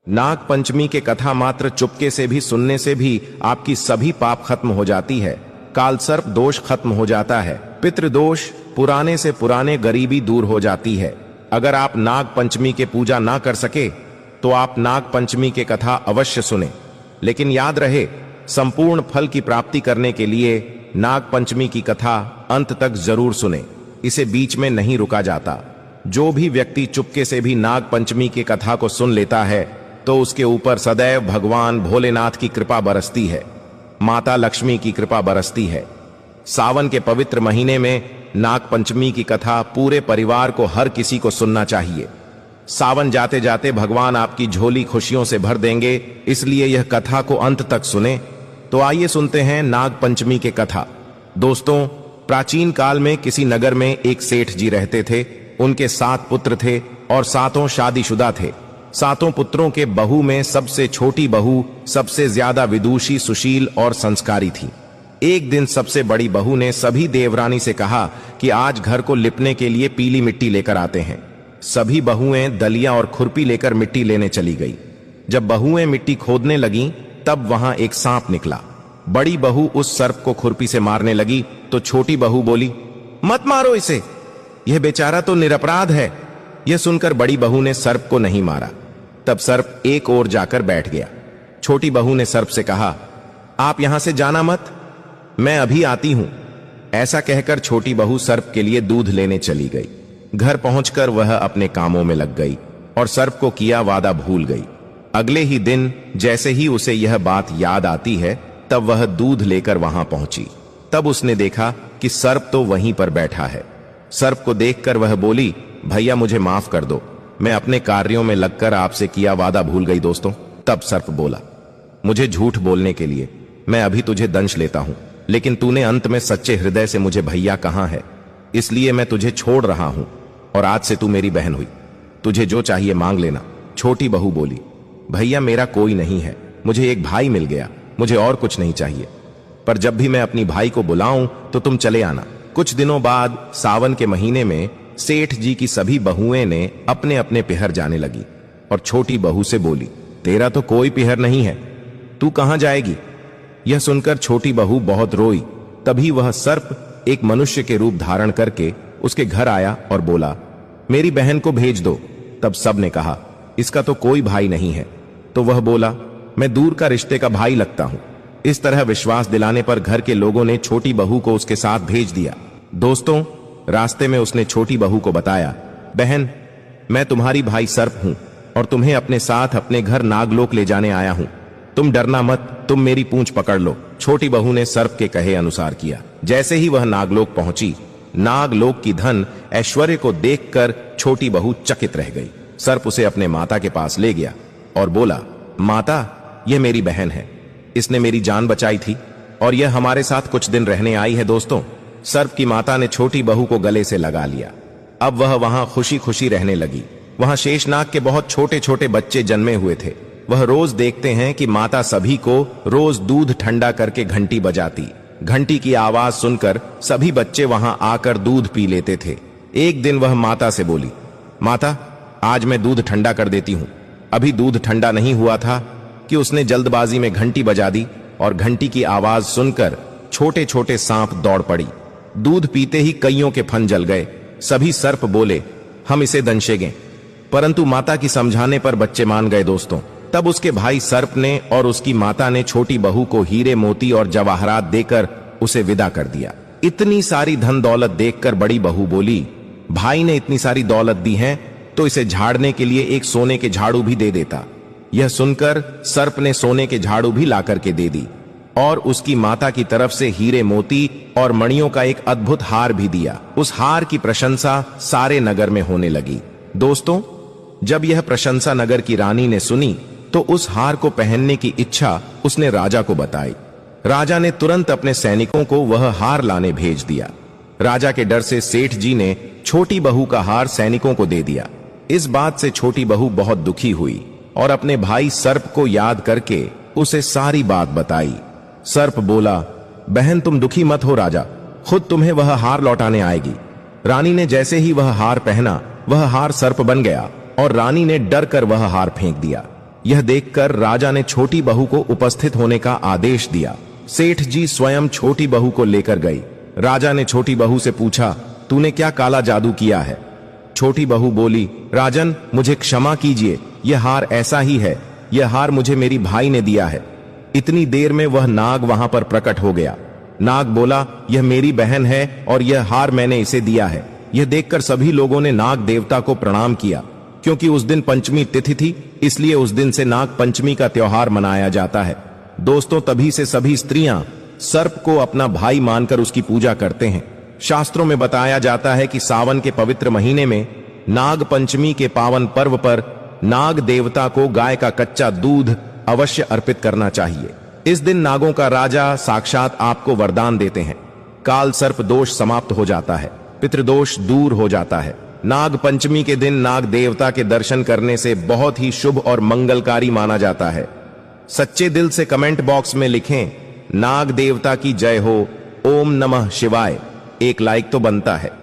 नाग पंचमी के कथा मात्र चुपके से भी सुनने से भी आपकी सभी पाप खत्म हो जाती है। काल सर्प दोष खत्म हो जाता है। पितृदोष, पुराने से पुराने गरीबी दूर हो जाती है। अगर आप नाग पंचमी के पूजा ना कर सके तो आप नाग पंचमी के कथा अवश्य सुने, लेकिन याद रहे संपूर्ण फल की प्राप्ति करने के लिए नाग पंचमी की कथा अंत तक जरूर सुने। इसे बीच में नहीं रुका जाता। जो भी व्यक्ति चुपके से भी नाग पंचमी की कथा को सुन लेता है तो उसके ऊपर सदैव भगवान भोलेनाथ की कृपा बरसती है, माता लक्ष्मी की कृपा बरसती है। सावन के पवित्र महीने में नाग पंचमी की कथा पूरे परिवार को, हर किसी को सुनना चाहिए। सावन जाते जाते भगवान आपकी झोली खुशियों से भर देंगे, इसलिए यह कथा को अंत तक सुने। तो आइए सुनते हैं नाग पंचमी के कथा। दोस्तों, प्राचीन काल में किसी नगर में एक सेठ जी रहते थे। उनके 7 पुत्र थे और 7 शादीशुदा थे। 7 पुत्रों के बहू में सबसे छोटी बहू सबसे ज्यादा विदुषी, सुशील और संस्कारी थी। एक दिन सबसे बड़ी बहू ने सभी देवरानी से कहा कि आज घर को लिपने के लिए पीली मिट्टी लेकर आते हैं। सभी बहुएं दलिया और खुरपी लेकर मिट्टी लेने चली गई। जब बहुएं मिट्टी खोदने लगीं, तब वहां एक सांप निकला। बड़ी बहू उस सर्प को खुरपी से मारने लगी तो छोटी बहू बोली, मत मारो इसे, यह बेचारा तो निरपराध है। यह सुनकर बड़ी बहू ने सर्प को नहीं मारा। तब सर्प एक ओर जाकर बैठ गया। छोटी बहू ने सर्प से कहा, आप यहां से जाना मत, मैं अभी आती हूं। ऐसा कहकर छोटी बहू सर्प के लिए दूध लेने चली गई। घर पहुंचकर वह अपने कामों में लग गई और सर्प को किया वादा भूल गई। अगले ही दिन जैसे ही उसे यह बात याद आती है, तब वह दूध लेकर वहां पहुंची। तब उसने देखा कि सर्प तो वहीं पर बैठा है। सर्प को देखकर वह बोली, भैया मुझे माफ कर दो, मैं अपने कार्यों में लगकर आपसे किया वादा भूल गई। दोस्तों, तब सर्प बोला, मुझे झूठ बोलने के लिए मैं अभी तुझे दंश लेता हूं, लेकिन तूने अंत में सच्चे हृदय से मुझे भैया कहा है, इसलिए मैं तुझे छोड़ रहा हूं और आज से तू मेरी बहन हुई। तुझे जो चाहिए मांग लेना। छोटी बहू बोली, भैया मेरा कोई नहीं है, मुझे एक भाई मिल गया, मुझे और कुछ नहीं चाहिए। पर जब भी मैं अपनी भाई को बुलाऊं तो तुम चले आना। कुछ दिनों बाद सावन के महीने में सेठ जी की सभी बहुएं ने अपने अपने पिहर जाने लगी और छोटी बहू से बोली, तेरा तो कोई पिहर नहीं है, तू कहां जाएगी? यह सुनकर छोटी बहू बहुत रोई। तभी वह सर्प एक मनुष्य के रूप धारण करके उसके घर आया और बोला, मेरी बहन को भेज दो। तब सब ने कहा, इसका तो कोई भाई नहीं है। तो वह बोला, मैं दूर का रिश्ते का भाई लगता हूं। इस तरह विश्वास दिलाने पर घर के लोगों ने छोटी बहू को उसके साथ भेज दिया। दोस्तों, रास्ते में उसने छोटी बहू को बताया, बहन मैं तुम्हारी भाई सर्प हूं और तुम्हें अपने साथ अपने घर नागलोक ले जाने आया हूं। तुम डरना मत, तुम मेरी पूंछ पकड़ लो। छोटी बहू ने सर्प के कहे अनुसार किया। जैसे ही वह नागलोक पहुंची, नागलोक की धन ऐश्वर्य को देखकर छोटी बहू चकित रह गई। सर्प उसे अपने माता के पास ले गया और बोला, माता यह मेरी बहन है, इसने मेरी जान बचाई थी और यह हमारे साथ कुछ दिन रहने आई है। दोस्तों, सर्प की माता ने छोटी बहू को गले से लगा लिया। अब वह वहां खुशी खुशी रहने लगी। वहां शेषनाग के बहुत छोटे छोटे बच्चे जन्मे हुए थे। वह रोज देखते हैं कि माता सभी को रोज दूध ठंडा करके घंटी बजाती। घंटी की आवाज सुनकर सभी बच्चे वहां आकर दूध पी लेते थे। एक दिन वह माता से बोली, माता आज मैं दूध ठंडा कर देती हूं। अभी दूध ठंडा नहीं हुआ था कि उसने जल्दबाजी में घंटी बजा दी और घंटी की आवाज सुनकर छोटे छोटे सांप दौड़ पड़ी। दूध पीते ही कईयों के फन जल गए। सभी सर्प बोले, हम इसे दंशेंगे, परंतु माता की समझाने पर बच्चे मान गए। दोस्तों, तब उसके भाई सर्प ने और उसकी माता ने छोटी बहू को हीरे मोती और जवाहरात देकर उसे विदा कर दिया। इतनी सारी धन दौलत देखकर बड़ी बहू बोली, भाई ने इतनी सारी दौलत दी है तो इसे झाड़ने के लिए एक सोने के झाड़ू भी दे देता। यह सुनकर सर्प ने सोने के झाड़ू भी ला करके दे दी और उसकी माता की तरफ से हीरे मोती और मणियों का एक अद्भुत हार भी दिया। उस हार की प्रशंसा सारे नगर में होने लगी। दोस्तों, जब यह प्रशंसा नगर की रानी ने सुनी तो उस हार को पहनने की इच्छा उसने राजा को बताई। राजा ने तुरंत अपने सैनिकों को वह हार लाने भेज दिया। राजा के डर से सेठ जी ने छोटी बहू का हार सैनिकों को दे दिया। इस बात से छोटी बहू बहुत दुखी हुई और अपने भाई सर्प को याद करके उसे सारी बात बताई। सर्प बोला, बहन तुम दुखी मत हो, राजा खुद तुम्हें वह हार लौटाने आएगी। रानी ने जैसे ही वह हार पहना, वह हार सर्प बन गया और रानी ने डर कर वह हार फेंक दिया। यह देखकर राजा ने छोटी बहू को उपस्थित होने का आदेश दिया। सेठ जी स्वयं छोटी बहू को लेकर गई। राजा ने छोटी बहू से पूछा, तूने क्या काला जादू किया है? छोटी बहू बोली, राजन मुझे क्षमा कीजिए, यह हार ऐसा ही है, यह हार मुझे मेरी भाई ने दिया है। इतनी देर में वह नाग वहां पर प्रकट हो गया। नाग बोला, यह मेरी बहन है और यह हार मैंने इसे दिया है। यह देखकर सभी लोगों ने नाग देवता को प्रणाम किया। क्योंकि उस दिन पंचमी तिथि थी, इसलिए उस दिन से नाग पंचमी का त्योहार मनाया जाता है। दोस्तों, तभी से सभी स्त्रियां सर्प को अपना भाई मानकर उसकी पूजा करते हैं। शास्त्रों में बताया जाता है कि सावन के पवित्र महीने में नाग पंचमी के पावन पर्व पर नाग देवता को गाय का कच्चा दूध अवश्य अर्पित करना चाहिए। इस दिन नागों का राजा साक्षात आपको वरदान देते हैं। काल सर्प दोष समाप्त हो जाता है, पितृदोष दूर हो जाता है। नाग पंचमी के दिन नाग देवता के दर्शन करने से बहुत ही शुभ और मंगलकारी माना जाता है। सच्चे दिल से कमेंट बॉक्स में लिखें, नाग देवता की जय हो, ओम नमः शिवाय। एक लाइक तो बनता है।